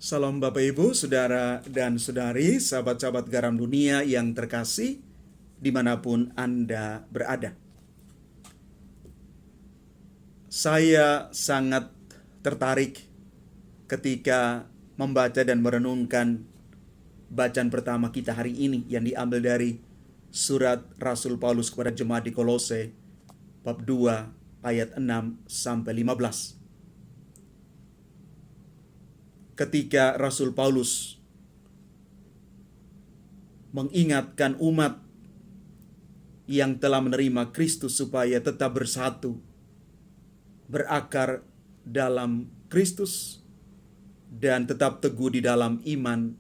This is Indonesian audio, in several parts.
Salam Bapak Ibu, Saudara dan Saudari, sahabat-sahabat garam dunia yang terkasih, dimanapun Anda berada. Saya sangat tertarik ketika membaca dan merenungkan bacaan pertama kita hari ini yang diambil dari surat Rasul Paulus kepada jemaat di Kolose, bab 2 ayat 6 sampai 15. Ketika Rasul Paulus mengingatkan umat yang telah menerima Kristus supaya tetap bersatu, berakar dalam Kristus, dan tetap teguh di dalam iman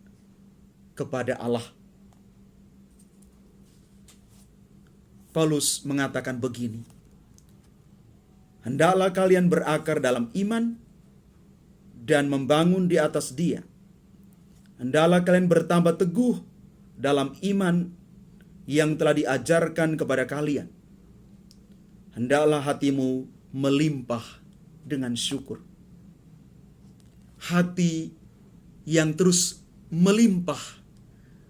kepada Allah. Paulus mengatakan begini, "Hendaklah kalian berakar dalam iman dan membangun di atas Dia. Hendaklah kalian bertambah teguh dalam iman yang telah diajarkan kepada kalian. Hendaklah hatimu melimpah dengan syukur." Hati yang terus melimpah,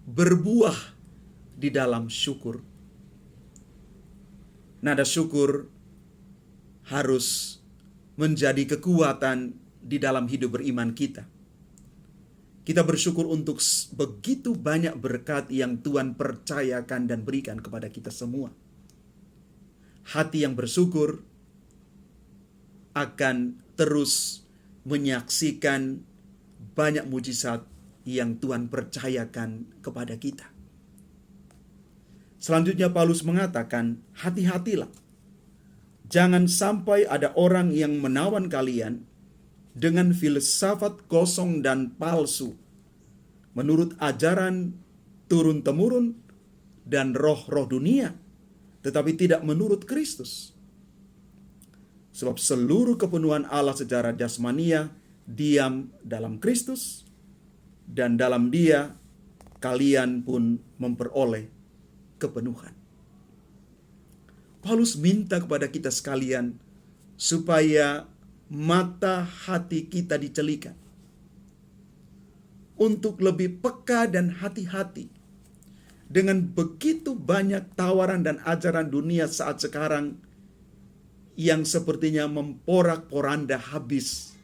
berbuah di dalam syukur. Nada syukur harus menjadi kekuatan di dalam hidup beriman kita. Kita bersyukur untuk begitu banyak berkat yang Tuhan percayakan dan berikan kepada kita semua. Hati yang bersyukur akan terus menyaksikan banyak mujizat yang Tuhan percayakan kepada kita. Selanjutnya Paulus mengatakan, hati-hatilah. Jangan sampai ada orang yang menawan kalian dengan filsafat kosong dan palsu, menurut ajaran turun-temurun dan roh-roh dunia, tetapi tidak menurut Kristus. Sebab seluruh kepenuhan Allah secara jasmania diam dalam Kristus, dan dalam Dia kalian pun memperoleh kepenuhan. Paulus minta kepada kita sekalian supaya mata hati kita dicelikan untuk lebih peka dan hati-hati dengan begitu banyak tawaran dan ajaran dunia saat sekarang yang sepertinya memporak-poranda habis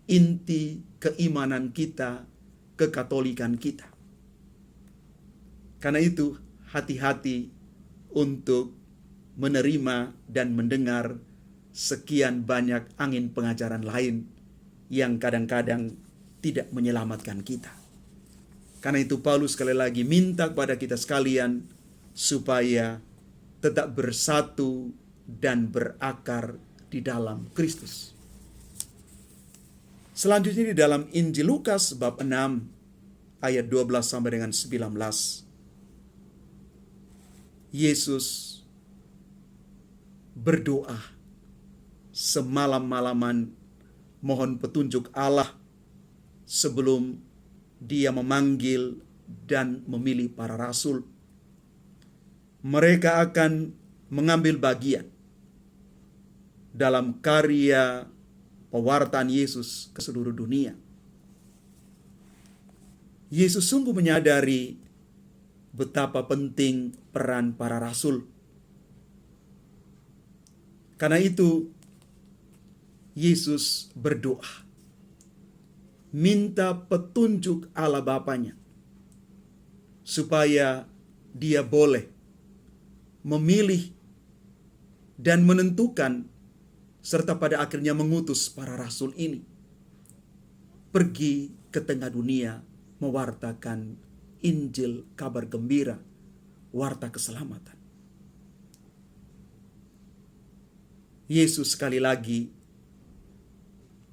inti keimanan kita, kekatolikan kita. Karena itu, hati-hati untuk menerima dan mendengar sekian banyak angin pengajaran lain yang kadang-kadang tidak menyelamatkan kita. Karena itu Paulus sekali lagi minta kepada kita sekalian supaya tetap bersatu dan berakar di dalam Kristus. Selanjutnya di dalam Injil Lukas bab 6 ayat 12 sampai dengan 19. Yesus berdoa semalam-malaman mohon petunjuk Allah sebelum Dia memanggil dan memilih para rasul. Mereka akan mengambil bagian dalam karya pewartaan Yesus ke seluruh dunia. Yesus sungguh menyadari betapa penting peran para rasul. Karena itu, Yesus berdoa, minta petunjuk Allah Bapanya, supaya Dia boleh memilih dan menentukan serta pada akhirnya mengutus para rasul ini pergi ke tengah dunia mewartakan Injil, kabar gembira, warta keselamatan. Yesus sekali lagi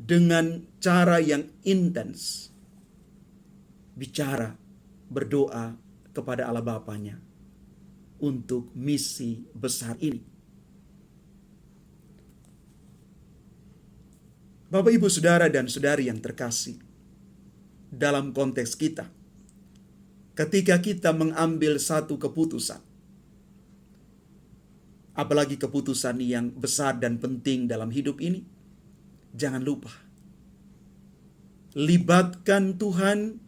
dengan cara yang intens bicara, berdoa kepada Allah Bapanya untuk misi besar ini. Bapak, Ibu, Saudara, dan Saudari yang terkasih, dalam konteks kita, ketika kita mengambil satu keputusan, apalagi keputusan yang besar dan penting dalam hidup ini, jangan lupa libatkan Tuhan,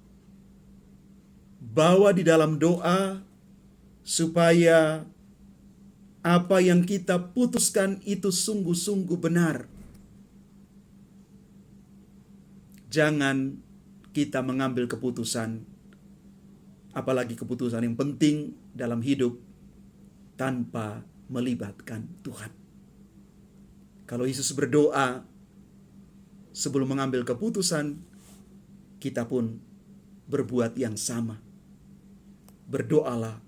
bawa di dalam doa, supaya apa yang kita putuskan itu sungguh-sungguh benar. Jangan kita mengambil keputusan, apalagi keputusan yang penting dalam hidup, tanpa melibatkan Tuhan. Kalau Yesus berdoa sebelum mengambil keputusan, kita pun berbuat yang sama. Berdoalah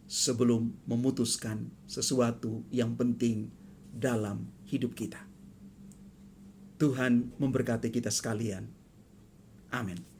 sebelum memutuskan sesuatu yang penting dalam hidup kita. Tuhan memberkati kita sekalian. Amin.